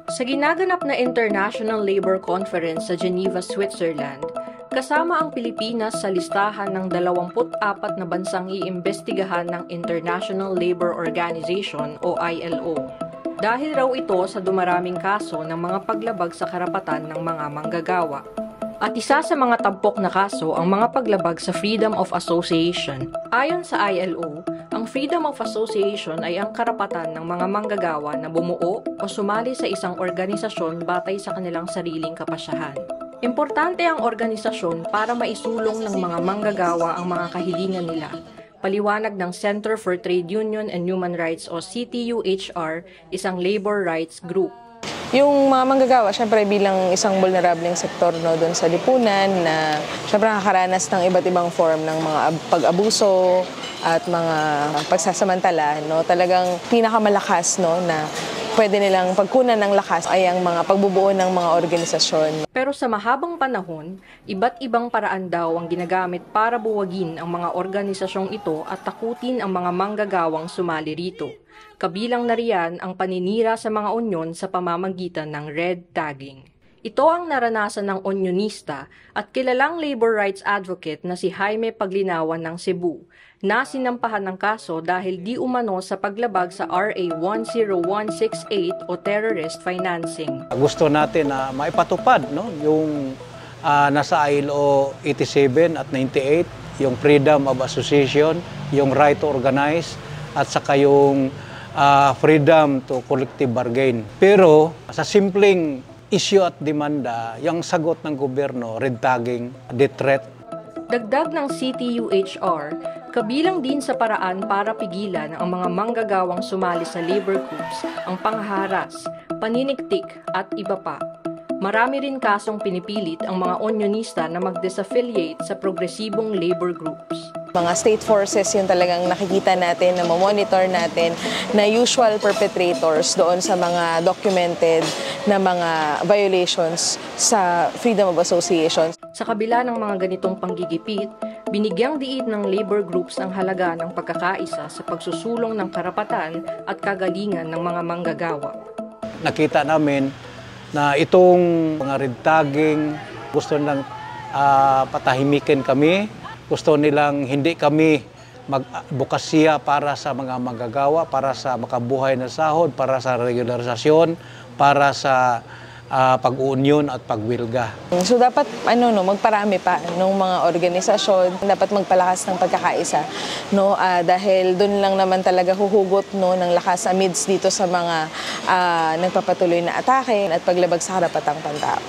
Sa ginaganap na International Labor Conference sa Geneva, Switzerland, kasama ang Pilipinas sa listahan ng 24 na bansang iimbestigahan ng International Labor Organization o ILO. Dahil raw ito sa dumaraming kaso ng mga paglabag sa karapatan ng mga manggagawa. At isa sa mga tampok na kaso ang mga paglabag sa Freedom of Association. Ayon sa ILO, ang Freedom of Association ay ang karapatan ng mga manggagawa na bumuo o sumali sa isang organisasyon batay sa kanilang sariling kapasyahan. Importante ang organisasyon para maisulong ng mga manggagawa ang mga kahilingan nila. Paliwanag ng Center for Trade Union and Human Rights o CTUHR, isang labor rights group. Yung mga manggagawa, syempre bilang isang vulnerableng sektor doon sa lipunan na syempre nakakaranas ng iba't ibang form ng mga pag-abuso at mga pagsasamantala, talagang pinakamalakas na pwede nilang pagkunan ng lakas ay ang mga pagbubuo ng mga organisasyon. Pero sa mahabang panahon, iba't ibang paraan daw ang ginagamit para buwagin ang mga organisasyong ito at takutin ang mga manggagawang sumali rito. Kabilang na riyan ang paninira sa mga onyon sa pamamagitan ng red tagging. Ito ang naranasan ng onyonista at kilalang labor rights advocate na si Jaime Paglinawan ng Cebu, na sinampahan ng kaso dahil di umano sa paglabag sa RA 10168 o terrorist financing. Gusto natin na maipatupad yung nasa ILO 87 at 98, yung freedom of association, yung right to organize, at saka yung freedom to collective bargain. Pero sa simpleng issue at demanda, yung sagot ng gobyerno, red tagging, death threat. Dagdag ng CTUHR, kabilang din sa paraan para pigilan ang mga manggagawang sumali sa labor groups ang pangharas, paniniktik at iba pa. Marami rin kasong pinipilit ang mga onyonista na mag-disaffiliate sa progresibong labor groups. Mga state forces yung talagang nakikita natin, na mamonitor natin na usual perpetrators doon sa mga documented na mga violations sa freedom of association. Sa kabila ng mga ganitong panggigipit, binigyang diin ng labor groups ang halaga ng pagkakaisa sa pagsusulong ng karapatan at kagalingan ng mga manggagawa. Nakita namin na itong mga red tagging, gusto nilang patahimikin kami, gusto nilang hindi kami magbukasya para sa mga manggagawa, para sa makabuhay na sahod, para sa regularisasyon, para sa pag-uunyon at pagwilga. So dapat magparami pa ng mga organisasyon, dapat magpalakas ng pagkakaisa, dahil doon lang naman talaga huhugot ng lakas amidst dito sa mga nagpapatuloy na atake at paglabag sa karapatang pantao.